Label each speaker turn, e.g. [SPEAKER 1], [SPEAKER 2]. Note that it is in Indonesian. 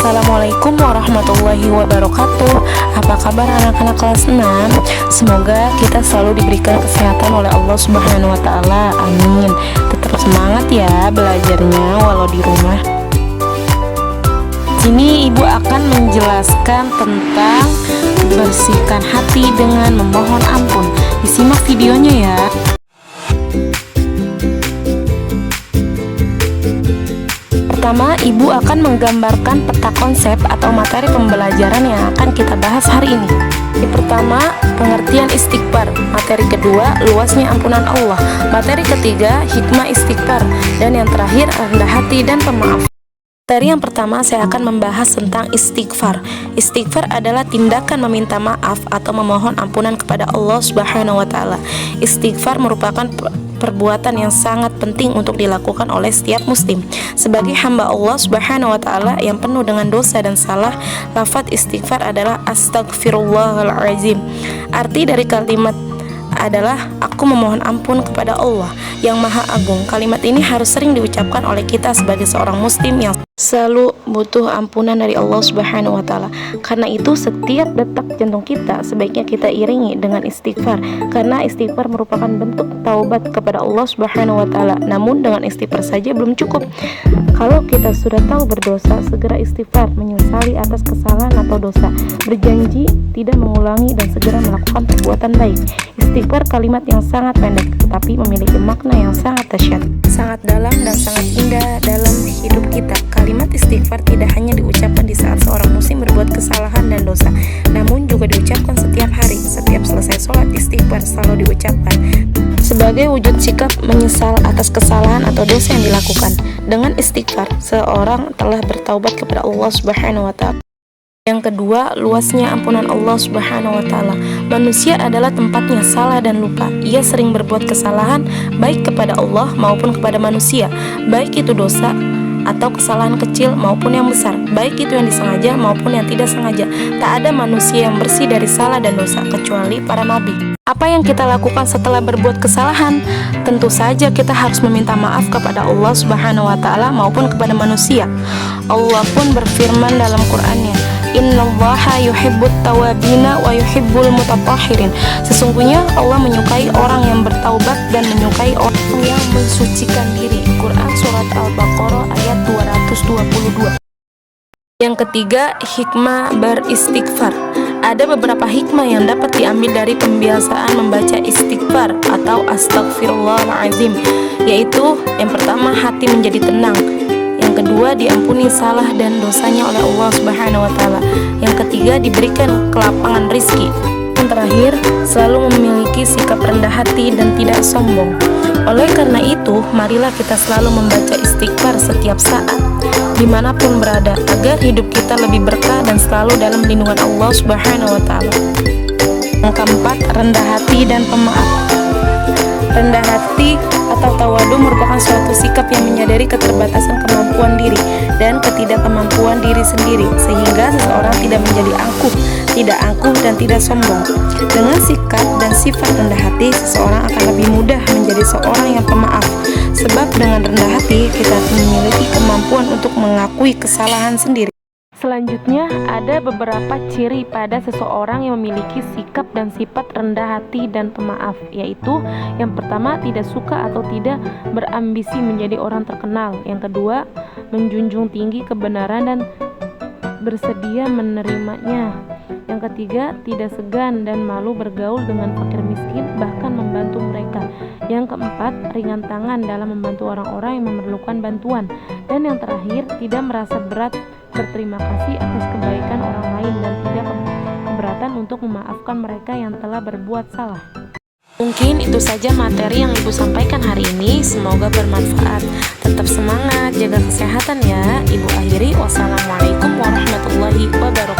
[SPEAKER 1] Assalamualaikum warahmatullahi wabarakatuh. Apa kabar anak-anak kelas 6? Semoga kita selalu diberikan kesehatan oleh Allah Subhanahu wa taala. Amin. Tetap semangat ya belajarnya walau di rumah. Sini ibu akan menjelaskan tentang bersihkan hati dengan memohon ampun. Disimak videonya ya. Pertama, ibu akan menggambarkan peta konsep atau materi pembelajaran yang akan kita bahas hari ini. Yang pertama, pengertian istighfar. Materi kedua, luasnya ampunan Allah. Materi ketiga, hikmah istighfar. Dan yang terakhir, rendah hati dan pemaaf. Materi yang pertama, saya akan membahas tentang istighfar. Istighfar adalah tindakan meminta maaf atau memohon ampunan kepada Allah Subhanahu wa taala. Istighfar merupakan perbuatan yang sangat penting untuk dilakukan oleh setiap muslim. Sebagai hamba Allah Subhanahu wa taala yang penuh dengan dosa dan salah, lafaz istighfar adalah astagfirullahalazim. Arti dari kalimat adalah aku memohon ampun kepada Allah yang Maha Agung. Kalimat ini harus sering diucapkan oleh kita sebagai seorang muslim yang selalu butuh ampunan dari Allah Subhanahu wa taala. Karena itu setiap detak jantung kita sebaiknya kita iringi dengan istighfar, karena istighfar merupakan bentuk taubat kepada Allah Subhanahu wa taala. Namun dengan istighfar saja belum cukup. Kalau kita sudah tahu berdosa, segera istighfar, menyesali atas kesalahan atau dosa, berjanji tidak mengulangi dan segera melakukan perbuatan baik. Istighfar kalimat yang sangat pendek tetapi memiliki makna yang sangat dahsyat, sangat dalam dan sangat indah dalam hidup kita. Kalimat istighfar tidak hanya diucapkan di saat seorang muslim berbuat kesalahan dan dosa, namun juga diucapkan setiap hari. Setiap selesai sholat, istighfar selalu diucapkan sebagai wujud sikap menyesal atas kesalahan atau dosa yang dilakukan. Dengan istighfar, seorang telah bertaubat kepada Allah Subhanahu wa taala. Yang kedua, luasnya ampunan Allah Subhanahu wa taala. Manusia adalah tempatnya salah dan lupa. Ia sering berbuat kesalahan baik kepada Allah maupun kepada manusia, baik itu dosa atau kesalahan kecil maupun yang besar, baik itu yang disengaja maupun yang tidak sengaja. Tak ada manusia yang bersih dari salah dan dosa kecuali para nabi. Apa yang kita lakukan setelah berbuat kesalahan? Tentu saja kita harus meminta maaf kepada Allah Subhanahu wa taala maupun kepada manusia. Allah pun berfirman dalam Qur'annya, Innallaha yuhibbut tawabina wa yuhibbul mutatahhirin. Sesungguhnya Allah menyukai orang yang bertaubat dan menyukai orang yang mensucikan diri. Quran Surat Al-Baqarah ayat 222. Yang ketiga, hikmah beristighfar. Ada beberapa hikmah yang dapat diambil dari pembiasaan membaca istighfar atau astagfirullahalazim, yaitu yang pertama, hati menjadi tenang. Yang kedua, diampuni salah dan dosanya oleh Allah Subhanahu wa taala. Yang ketiga, diberikan kelapangan rizki. Yang terakhir, selalu memiliki sikap rendah hati dan tidak sombong. Oleh karena itu, marilah kita selalu membaca istighfar setiap saat, dimanapun berada, agar hidup kita lebih berkah dan selalu dalam lindungan Allah Subhanahu wa taala. Yang keempat, rendah hati dan pemaaf. Rendah hati atau tawadu merupakan suatu sikap yang menyadari keterbatasan kemampuan diri dan ketidakmampuan diri sendiri, sehingga seseorang tidak menjadi angkuh dan tidak sombong. Dengan sikap dan sifat rendah hati, seseorang akan lebih mudah menjadi seorang yang pemaaf. Sebab dengan rendah hati, kita memiliki kemampuan untuk mengakui kesalahan sendiri. Selanjutnya, ada beberapa ciri pada seseorang yang memiliki sikap dan sifat rendah hati dan pemaaf, yaitu yang pertama, tidak suka atau tidak berambisi menjadi orang terkenal. Yang kedua, menjunjung tinggi kebenaran dan bersedia menerimanya. Yang ketiga, tidak segan dan malu bergaul dengan fakir miskin, bahkan membantu mereka. Yang keempat, ringan tangan dalam membantu orang-orang yang memerlukan bantuan. Dan yang terakhir, tidak merasa berat berterima kasih atas kebaikan orang lain dan tidak keberatan untuk memaafkan mereka yang telah berbuat salah. Mungkin itu saja materi yang Ibu sampaikan hari ini. Semoga bermanfaat. Tetap semangat, jaga kesehatan ya. Ibu akhiri, wassalamualaikum warahmatullahi wabarakatuh.